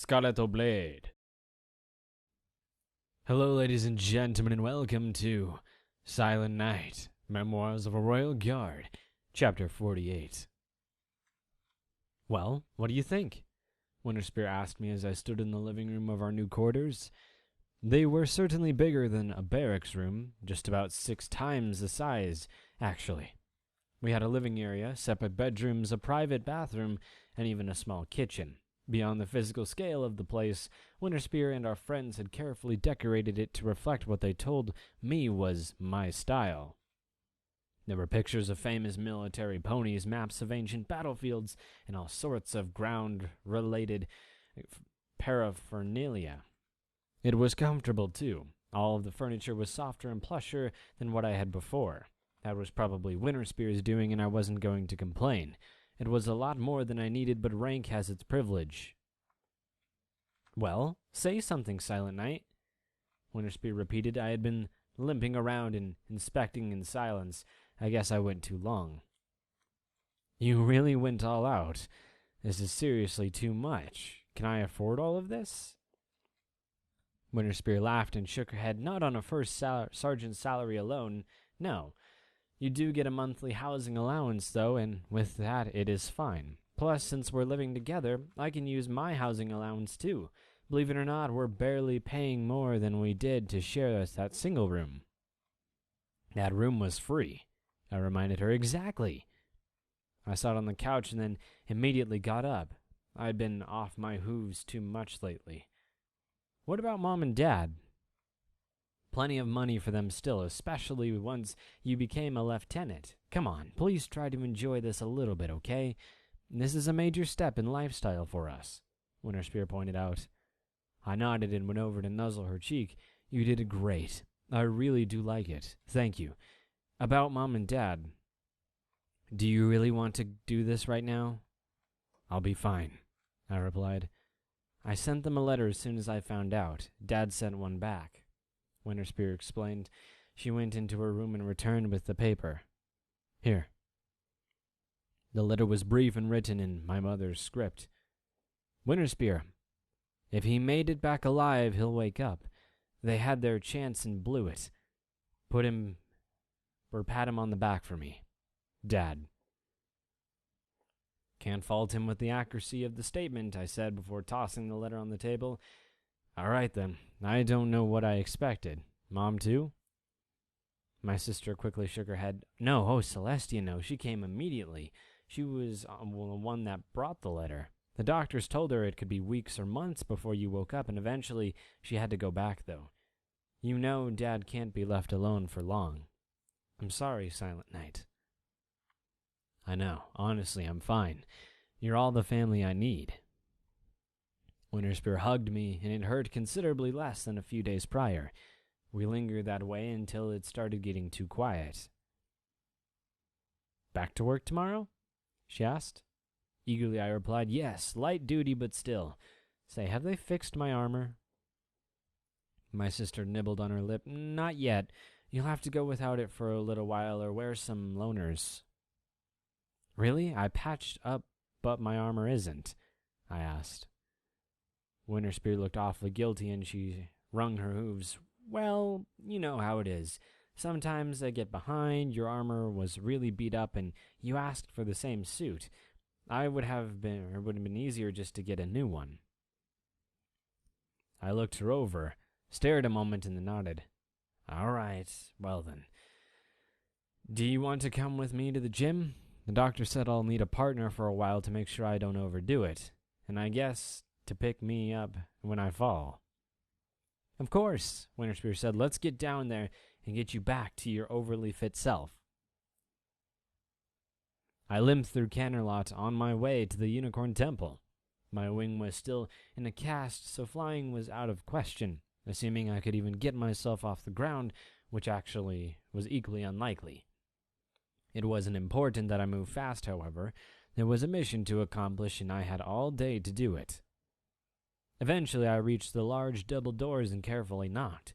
Scarlett Blade. Hello, ladies and gentlemen, and welcome to Silent Night, Memoirs of a Royal Guard, Chapter 48. Well, what do you think? Winterspear asked me as I stood in the living room of our new quarters. They were certainly bigger than a barracks room, just about 6 times the size, actually. We had a living area, separate bedrooms, a private bathroom, and even a small kitchen. Beyond the physical scale of the place, Winterspear and our friends had carefully decorated it to reflect what they told me was my style. There were pictures of famous military ponies, maps of ancient battlefields, and all sorts of ground-related paraphernalia. It was comfortable, too. All of the furniture was softer and plusher than what I had before. That was probably Winterspear's doing, and I wasn't going to complain. It was a lot more than I needed, but rank has its privilege. Well, say something, Silent Night. Winterspear repeated. I had been limping around and inspecting in silence. I guess I went too long. You really went all out. This is seriously too much. Can I afford all of this? Winterspear laughed and shook her head. Not on a first sergeant's salary alone. No. You do get a monthly housing allowance, though, and with that it is fine. Plus, since we're living together, I can use my housing allowance, too. Believe it or not, we're barely paying more than we did to share that single room. That room was free, I reminded her. Exactly. I sat on the couch and then immediately got up. I'd been off my hooves too much lately. What about Mom and Dad? Plenty of money for them still, especially once you became a lieutenant. Come on, please try to enjoy this a little bit, okay? This is a major step in lifestyle for us, Winterspear pointed out. I nodded and went over to nuzzle her cheek. You did great. I really do like it. Thank you. About Mom and Dad. Do you really want to do this right now? I'll be fine, I replied. I sent them a letter as soon as I found out. Dad sent one back. Winterspear explained. She went into her room and returned with the paper. Here. The letter was brief and written in my mother's script. Winterspear. If he made it back alive, he'll wake up. They had their chance and blew it. Pat him on the back for me. Dad. Can't fault him with the accuracy of the statement, I said before tossing the letter on the table. All right, then. I don't know what I expected. Mom, too? My sister quickly shook her head. No, Celestia, no. She came immediately. She was the one that brought the letter. The doctors told her it could be weeks or months before you woke up, and eventually she had to go back, though. You know Dad can't be left alone for long. I'm sorry, Silent Night. I know. Honestly, I'm fine. You're all the family I need. Winterspear hugged me, and it hurt considerably less than a few days prior. We lingered that way until it started getting too quiet. Back to work tomorrow? She asked. Eagerly I replied, yes, light duty, but still. Say, have they fixed my armor? My sister nibbled on her lip. Not yet. You'll have to go without it for a little while or wear some loners. Really? I patched up, but my armor isn't, I asked. Winterspear looked awfully guilty, and she wrung her hooves. Well, you know how it is. Sometimes I get behind, your armor was really beat up, and you asked for the same suit. It would have been easier just to get a new one. I looked her over, stared a moment, and then nodded. All right, well then. Do you want to come with me to the gym? The doctor said I'll need a partner for a while to make sure I don't overdo it, and I guess to pick me up when I fall. Of course, Winterspear said. Let's get down there and get you back to your overly fit self. I limped through Canterlot on my way to the Unicorn Temple. My wing was still in a cast, so flying was out of question, assuming I could even get myself off the ground, which actually was equally unlikely. It wasn't important that I move fast, however. There was a mission to accomplish, and I had all day to do it. Eventually, I reached the large double doors and carefully knocked.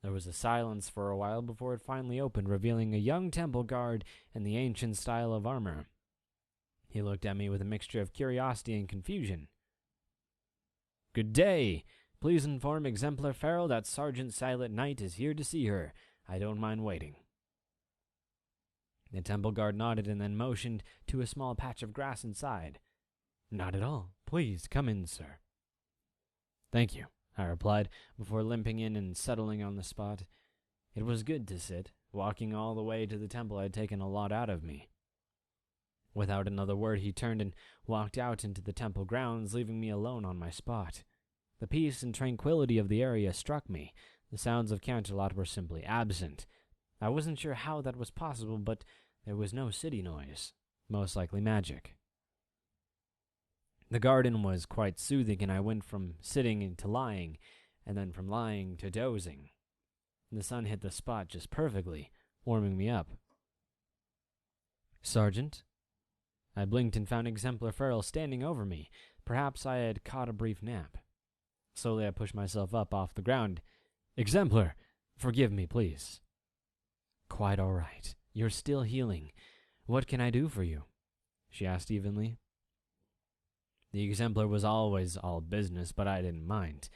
There was a silence for a while before it finally opened, revealing a young temple guard in the ancient style of armor. He looked at me with a mixture of curiosity and confusion. Good day. Please inform Exemplar Farrell that Sergeant Silent Knight is here to see her. I don't mind waiting. The temple guard nodded and then motioned to a small patch of grass inside. Not at all. Please, come in, sir. Thank you, I replied, before limping in and settling on the spot. It was good to sit. Walking all the way to the temple had taken a lot out of me. Without another word, he turned and walked out into the temple grounds, leaving me alone on my spot. The peace and tranquility of the area struck me. The sounds of Canterlot were simply absent. I wasn't sure how that was possible, but there was no city noise. Most likely magic. The garden was quite soothing, and I went from sitting to lying, and then from lying to dozing. The sun hit the spot just perfectly, warming me up. Sergeant? I blinked and found Exemplar Farrell standing over me. Perhaps I had caught a brief nap. Slowly I pushed myself up off the ground. Exemplar! Forgive me, please. Quite all right. You're still healing. What can I do for you? She asked evenly. The Exemplar was always all business, but I didn't mind.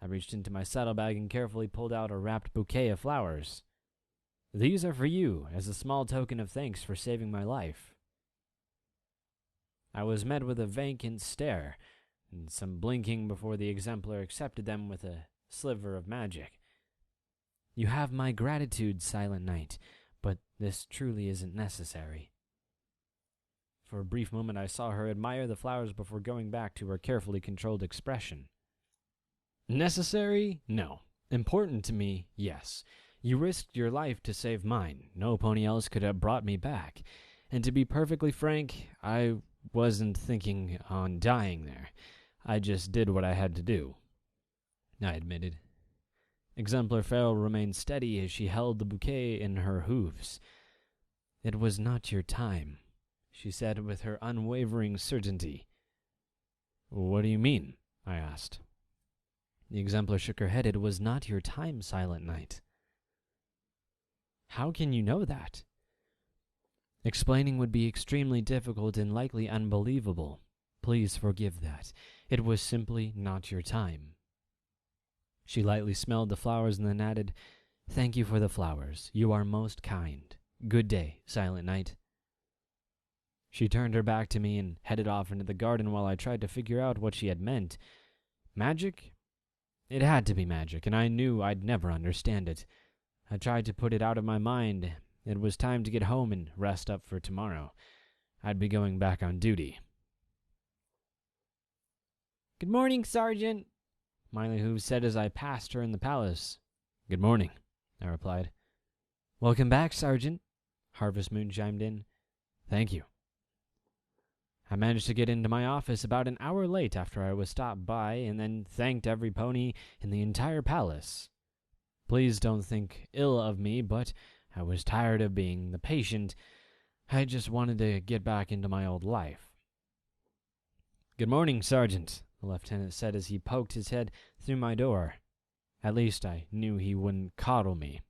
I reached into my saddlebag and carefully pulled out a wrapped bouquet of flowers. These are for you, as a small token of thanks for saving my life. I was met with a vacant stare, and some blinking before the Exemplar accepted them with a sliver of magic. You have my gratitude, Silent Knight, but this truly isn't necessary. For a brief moment I saw her admire the flowers before going back to her carefully controlled expression. Necessary? No. Important to me? Yes. You risked your life to save mine. No pony else could have brought me back. And to be perfectly frank, I wasn't thinking on dying there. I just did what I had to do, I admitted. Exemplar Farrell remained steady as she held the bouquet in her hooves. It was not your time, she said with her unwavering certainty. What do you mean? I asked. The Exemplar shook her head. It was not your time, Silent Knight. How can you know that? Explaining would be extremely difficult and likely unbelievable. Please forgive that. It was simply not your time. She lightly smelled the flowers and then added, Thank you for the flowers. You are most kind. Good day, Silent Knight. She turned her back to me and headed off into the garden while I tried to figure out what she had meant. Magic? It had to be magic, and I knew I'd never understand it. I tried to put it out of my mind. It was time to get home and rest up for tomorrow. I'd be going back on duty. Good morning, Sergeant, Miley Hooves said as I passed her in the palace. Good morning, I replied. Welcome back, Sergeant, Harvest Moon chimed in. Thank you. I managed to get into my office about an hour late after I was stopped by and then thanked every pony in the entire palace. Please don't think ill of me, but I was tired of being the patient. I just wanted to get back into my old life. Good morning, Sergeant, the lieutenant said as he poked his head through my door. At least I knew he wouldn't coddle me.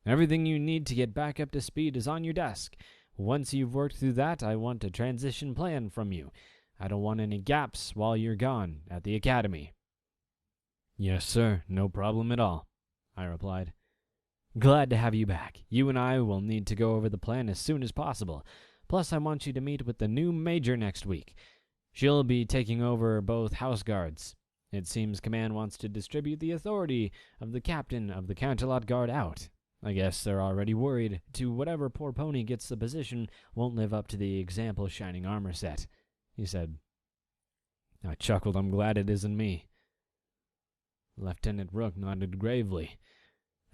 Everything you need to get back up to speed is on your desk. Once you've worked through that, I want a transition plan from you. I don't want any gaps while you're gone at the academy. Yes, sir, no problem at all, I replied. Glad to have you back. You and I will need to go over the plan as soon as possible. Plus, I want you to meet with the new major next week. She'll be taking over both house guards. It seems Command wants to distribute the authority of the captain of the Canterlot Guard out. I guess they're already worried to whatever poor pony gets the position won't live up to the example shining armor set, he said. I chuckled. I'm glad it isn't me. Lieutenant Rook nodded gravely.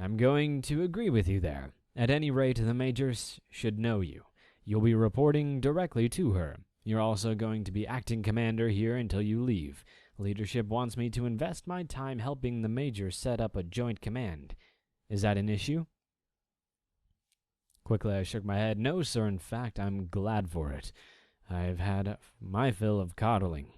I'm going to agree with you there. At any rate, the majors should know you. You'll be reporting directly to her. You're also going to be acting commander here until you leave. Leadership wants me to invest my time helping the major set up a joint command. Is that an issue? Quickly I shook my head. No, sir. In fact, I'm glad for it. I've had my fill of coddling.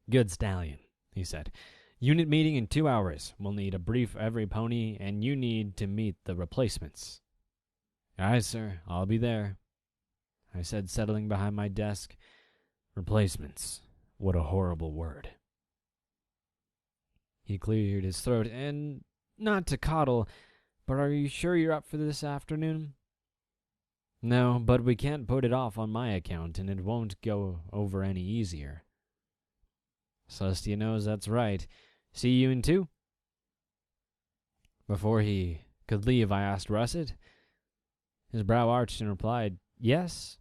Good stallion, he said. Unit meeting in 2 hours. We'll need a brief every pony, and you need to meet the replacements. Aye, sir. I'll be there, I said, settling behind my desk. Replacements. What a horrible word. He cleared his throat, and not to coddle, but are you sure you're up for this afternoon? No, but we can't put it off on my account, and it won't go over any easier. Celestia knows that's right. See you in 2? Before he could leave, I asked Russet. His brow arched and replied, Yes.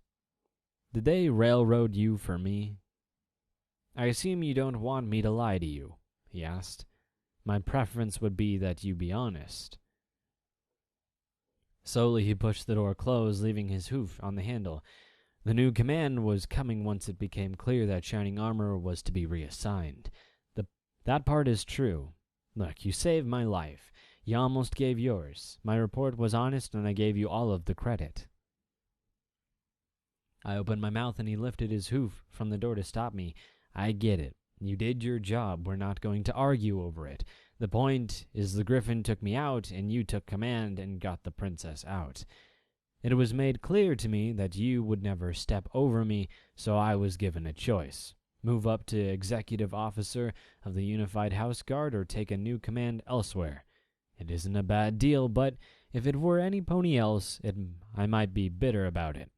Did they railroad you for me? I assume you don't want me to lie to you, he asked. My preference would be that you be honest. Slowly he pushed the door closed, leaving his hoof on the handle. The new command was coming once it became clear that Shining Armor was to be reassigned. That part is true. Look, you saved my life. You almost gave yours. My report was honest, and I gave you all of the credit. I opened my mouth, and he lifted his hoof from the door to stop me. I get it. You did your job. We're not going to argue over it. The point is the Griffin took me out, and you took command and got the princess out. It was made clear to me that you would never step over me, so I was given a choice. Move up to executive officer of the Unified House Guard or take a new command elsewhere. It isn't a bad deal, but if it were any pony else, I might be bitter about it.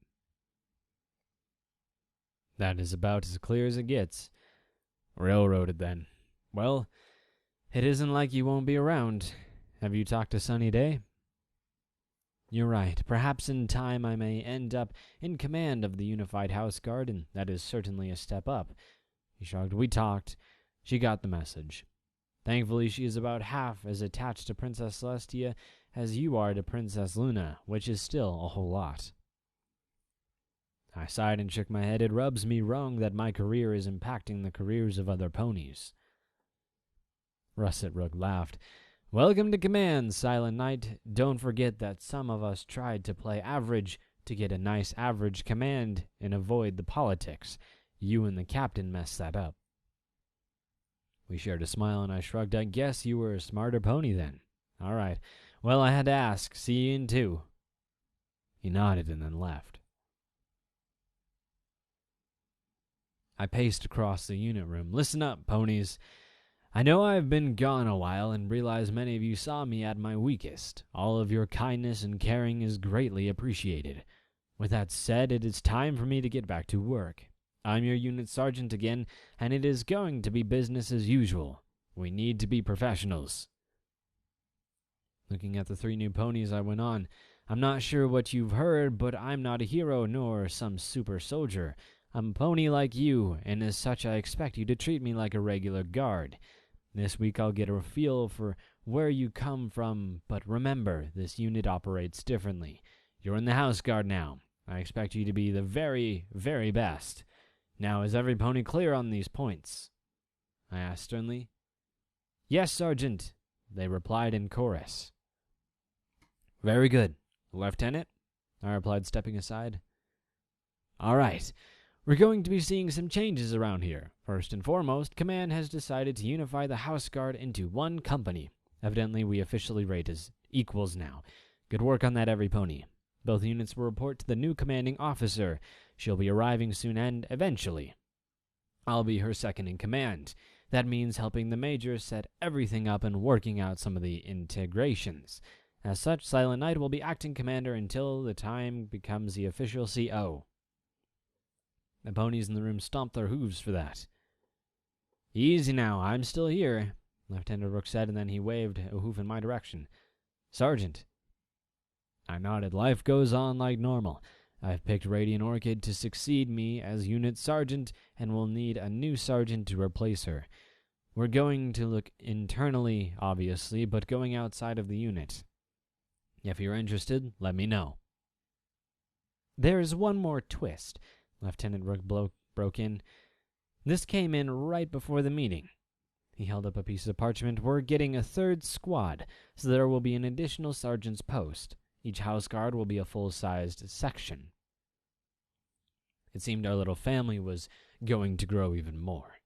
That is about as clear as it gets. Railroaded, then. Well, it isn't like you won't be around. Have you talked to Sunny Day? You're right. Perhaps in time I may end up in command of the Unified House Guard, and that is certainly a step up. He shrugged. We talked. She got the message. Thankfully, she is about half as attached to Princess Celestia as you are to Princess Luna, which is still a whole lot. I sighed and shook my head. It rubs me wrong that my career is impacting the careers of other ponies. Russet Rook laughed. Welcome to command, Silent Knight. Don't forget that some of us tried to play average to get a nice average command and avoid the politics. You and the captain messed that up. We shared a smile, and I shrugged. I guess you were a smarter pony then. All right. Well, I had to ask. See you in 2. He nodded and then left. I paced across the unit room. Listen up, ponies. I know I've been gone a while and realize many of you saw me at my weakest. All of your kindness and caring is greatly appreciated. With that said, it is time for me to get back to work. I'm your unit sergeant again, and it is going to be business as usual. We need to be professionals. Looking at the 3 new ponies, I went on. I'm not sure what you've heard, but I'm not a hero nor some super soldier. I'm a pony like you, and as such I expect you to treat me like a regular guard. This week I'll get a feel for where you come from, but remember, this unit operates differently. You're in the House Guard now. I expect you to be the very, very best. Now, is every pony clear on these points? I asked sternly. Yes, Sergeant, they replied in chorus. Very good. Lieutenant, I replied, stepping aside. All right. We're going to be seeing some changes around here. First and foremost, Command has decided to unify the House Guard into one company. Evidently, we officially rate as equals now. Good work on that, every pony. Both units will report to the new commanding officer. She'll be arriving soon and, eventually, I'll be her second in command. That means helping the Major set everything up and working out some of the integrations. As such, Silent Knight will be acting commander until the time becomes the official CO. The ponies in the room stomped their hooves for that. Easy now, I'm still here, Lieutenant Rook said, and then he waved a hoof in my direction. Sergeant. I nodded. Life goes on like normal. I've picked Radiant Orchid to succeed me as unit sergeant and will need a new sergeant to replace her. We're going to look internally, obviously, but going outside of the unit. If you're interested, let me know. There's one more twist, Lieutenant Rook broke in. This came in right before the meeting. He held up a piece of parchment. We're getting a third squad, so there will be an additional sergeant's post. Each house guard will be a full-sized section. It seemed our little family was going to grow even more.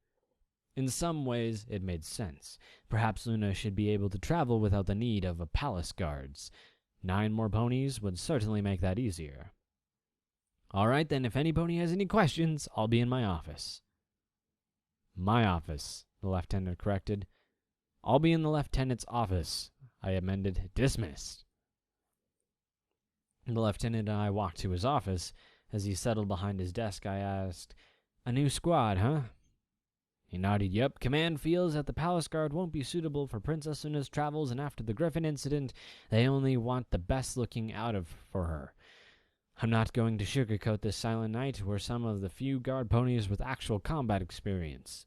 In some ways, it made sense. Perhaps Luna should be able to travel without the need of a palace guards. 9 more ponies would certainly make that easier. All right, then, if any pony has any questions, I'll be in my office. My office, the lieutenant corrected. I'll be in the lieutenant's office. I amended. Dismissed. The lieutenant and I walked to his office. As he settled behind his desk, I asked, "A new squad, huh?" He nodded. "Yep. Command feels that the Palace Guard won't be suitable for Princess Luna's travels, and after the Griffin incident, they only want the best looking for her. I'm not going to sugarcoat this, Silent Knight. We're some of the few guard ponies with actual combat experience.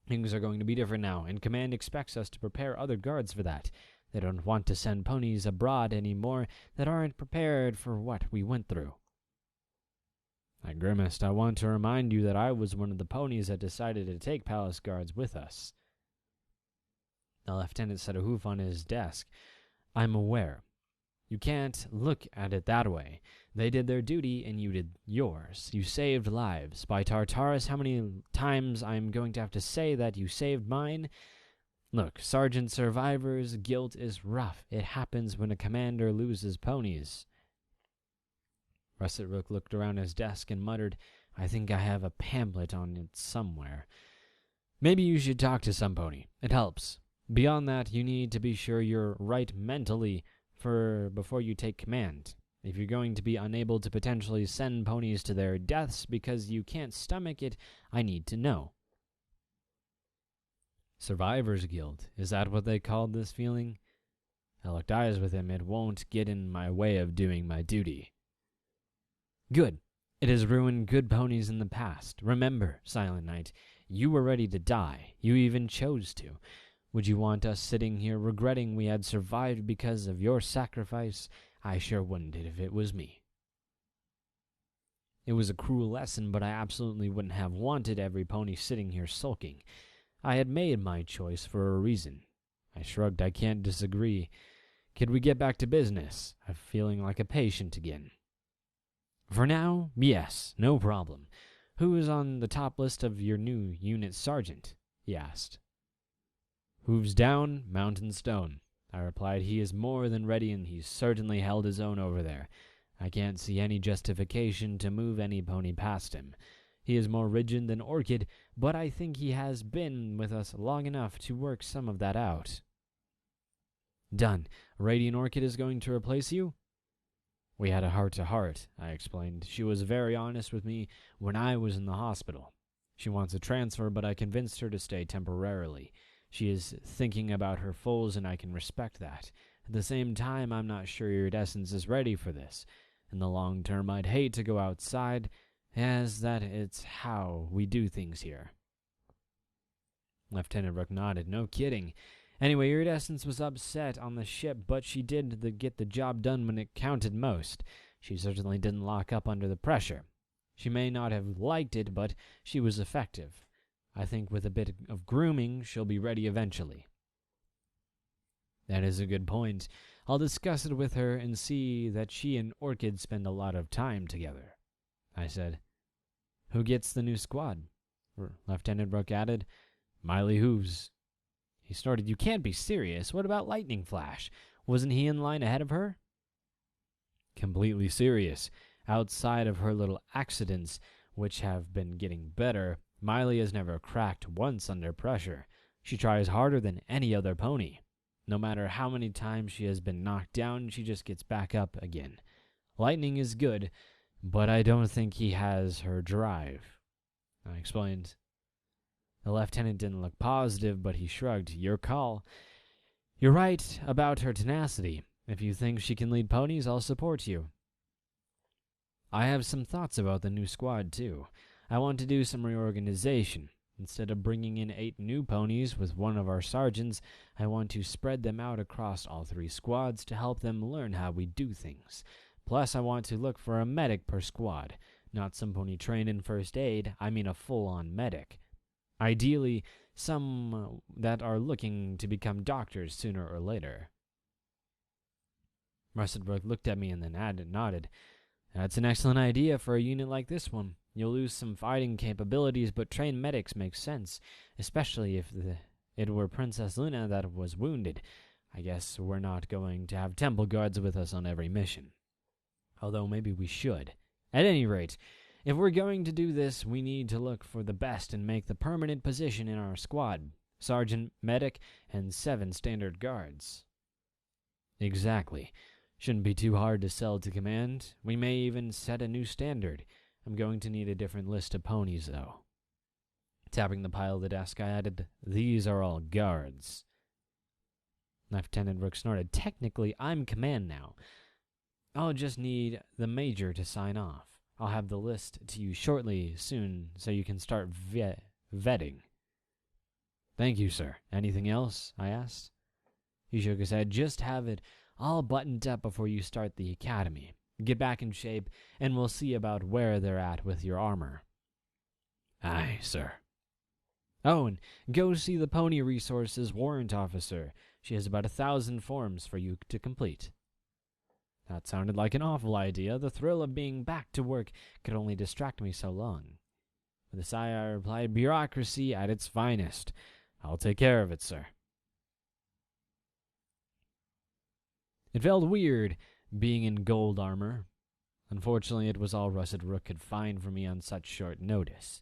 Things are going to be different now, and Command expects us to prepare other guards for that. They don't want to send ponies abroad anymore that aren't prepared for what we went through." I grimaced. "I want to remind you that I was one of the ponies that decided to take palace guards with us." The lieutenant set a hoof on his desk. "I'm aware. You can't look at it that way. They did their duty and you did yours. You saved lives. By Tartarus, how many times I'm going to have to say that you saved mine? Look, Sergeant Survivor's guilt is rough. It happens when a commander loses ponies." Russet Rook looked around his desk and muttered, "I think I have a pamphlet on it somewhere. Maybe you should talk to some pony. It helps. Beyond that, you need to be sure you're right mentally before you take command. If you're going to be unable to potentially send ponies to their deaths because you can't stomach it, I need to know." Survivor's guilt. Is that what they called this feeling? I locked eyes with him. "It won't get in my way of doing my duty." "Good. It has ruined good ponies in the past. Remember, Silent Knight, you were ready to die. You even chose to. Would you want us sitting here regretting we had survived because of your sacrifice? I sure wouldn't if it was me." It was a cruel lesson, but I absolutely wouldn't have wanted every pony sitting here sulking. I had made my choice for a reason. I shrugged. "I can't disagree. Could we get back to business? I'm feeling like a patient again." "For now, yes, no problem. Who is on the top list of your new unit sergeant?" he asked. "Hooves down, mountain stone," I replied. "He is more than ready, and he's certainly held his own over there. I can't see any justification to move any pony past him. He is more rigid than Orchid, but I think he has been with us long enough to work some of that out." "Done. Radiant Orchid is going to replace you?" "We had a heart-to-heart," I explained. "She was very honest with me when I was in the hospital. She wants a transfer, but I convinced her to stay temporarily. She is thinking about her foals, and I can respect that. At the same time, I'm not sure Iridescence is ready for this. In the long term, I'd hate to go outside, as that it's how we do things here." Lieutenant Rook nodded. "No kidding. Anyway, Iridescence was upset on the ship, but she did get the job done when it counted most. She certainly didn't lock up under the pressure. She may not have liked it, but she was effective. I think with a bit of grooming, she'll be ready eventually." "That is a good point. I'll discuss it with her and see that she and Orchid spend a lot of time together," I said. "Who gets the new squad?" Lieutenant Rook added. "Miley Hooves." He snorted. "You can't be serious. What about Lightning Flash? Wasn't he in line ahead of her?" "Completely serious. Outside of her little accidents, which have been getting better, Miley has never cracked once under pressure. She tries harder than any other pony. No matter how many times she has been knocked down, she just gets back up again. Lightning is good, but I don't think he has her drive," I explained. The lieutenant didn't look positive, but he shrugged. "Your call. You're right about her tenacity. If you think she can lead ponies, I'll support you." "I have some thoughts about the new squad, too. I want to do some reorganization. Instead of bringing in 8 new ponies with one of our sergeants, I want to spread them out across all 3 squads to help them learn how we do things. Plus, I want to look for a medic per squad. Not some pony trained in first aid, I mean a full-on medic. Ideally, some that are looking to become doctors sooner or later." Russetbrook looked at me and then nodded. "That's an excellent idea for a unit like this one. You'll lose some fighting capabilities, but trained medics make sense, especially if it were Princess Luna that was wounded. I guess we're not going to have temple guards with us on every mission. Although maybe we should. At any rate, if we're going to do this, we need to look for the best and make the permanent position in our squad. sergeant, medic, and 7 standard guards. Exactly. Shouldn't be too hard to sell to command. We may even set a new standard. I'm going to need a different list of ponies, though. Tapping the pile of the desk, I added, "These are all guards." Lieutenant Rook snorted. "Technically, I'm command now. I'll just need the major to sign off. I'll have the list to you shortly soon so you can start vetting." "Thank you, sir. Anything else?" I asked. He shook his head. "Just have it all buttoned up before you start the academy. Get back in shape, and we'll see about where they're at with your armor." "Aye, sir." "Oh, and go see the Pony Resources warrant officer. She has about 1,000 forms for you to complete." That sounded like an awful idea. The thrill of being back to work could only distract me so long. With a sigh, I replied, "Bureaucracy at its finest. I'll take care of it, sir." It felt weird being in gold armor. Unfortunately, it was all Russet Rook could find for me on such short notice.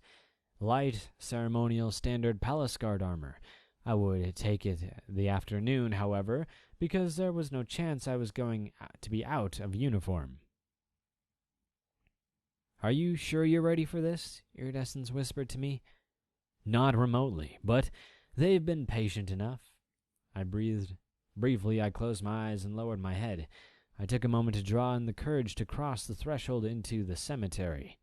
Light, ceremonial, standard palace guard armor. I would take it the afternoon, however, because there was no chance I was going to be out of uniform. "Are you sure you're ready for this?" Iridescence whispered to me. "Not remotely, but they've been patient enough." I breathed. Briefly, I closed my eyes and lowered my head. I took a moment to draw in the courage to cross the threshold into the cemetery.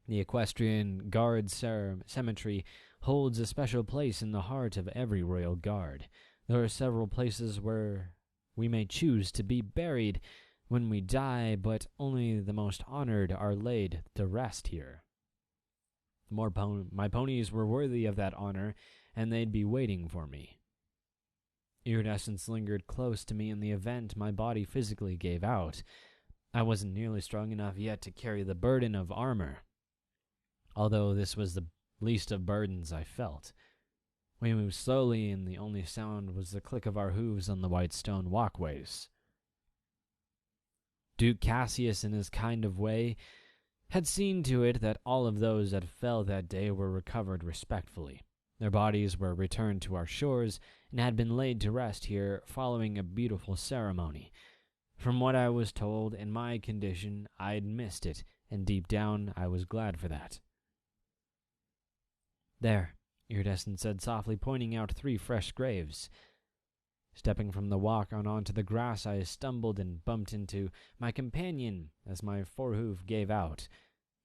The Equestrian Guard Cemetery holds a special place in the heart of every royal guard. There are several places where we may choose to be buried when we die, but only the most honored are laid to rest here. My ponies were worthy of that honor, and they'd be waiting for me. Iridescence lingered close to me in the event my body physically gave out. I wasn't nearly strong enough yet to carry the burden of armor, although this was the least of burdens I felt. We moved slowly, and the only sound was the click of our hooves on the white stone walkways. Duke Cassius, in his kind of way, had seen to it that all of those that fell that day were recovered respectfully. Their bodies were returned to our shores and had been laid to rest here following a beautiful ceremony. From what I was told, in my condition, I'd missed it, and deep down I was glad for that. "There," Iridescent said softly, pointing out 3 fresh graves. Stepping from the walk onto the grass, I stumbled and bumped into my companion as my forehoof gave out.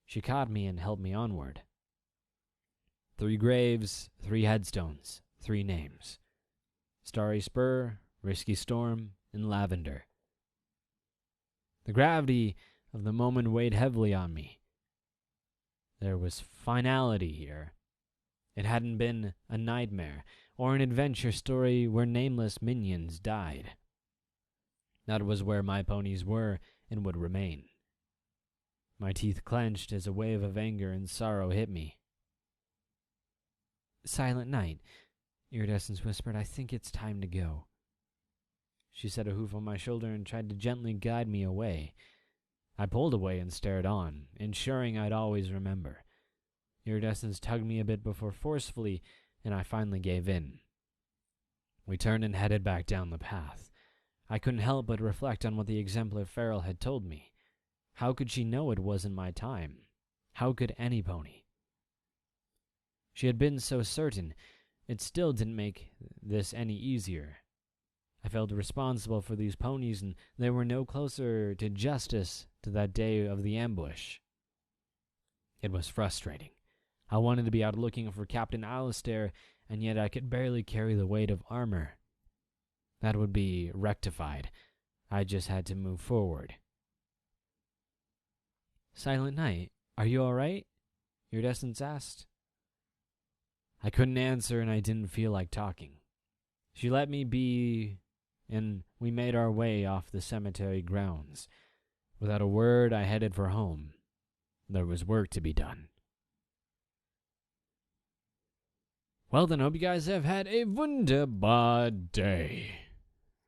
She caught me and helped me onward. 3 graves, 3 headstones, 3 names. Starry Spur, Risky Storm, and Lavender. The gravity of the moment weighed heavily on me. There was finality here. It hadn't been a nightmare or an adventure story where nameless minions died. That was where my ponies were and would remain. My teeth clenched as a wave of anger and sorrow hit me. "Silent Night," Iridescence whispered, "I think it's time to go." She set a hoof on my shoulder and tried to gently guide me away. I pulled away and stared on, ensuring I'd always remember. Iridescence tugged me a bit before forcefully, and I finally gave in. We turned and headed back down the path. I couldn't help but reflect on what the exemplar feral had told me. How could she know it wasn't my time? How could any pony? She had been so certain. It still didn't make this any easier. I felt responsible for these ponies, and they were no closer to justice to that day of the ambush. It was frustrating. I wanted to be out looking for Captain Alistair, and yet I could barely carry the weight of armor. That would be rectified. I just had to move forward. "Silent Night, are you all right?" Iridescence asked. I couldn't answer, and I didn't feel like talking. She let me be, and we made our way off the cemetery grounds. Without a word, I headed for home. There was work to be done. Well then, hope you guys have had a wunderbar day.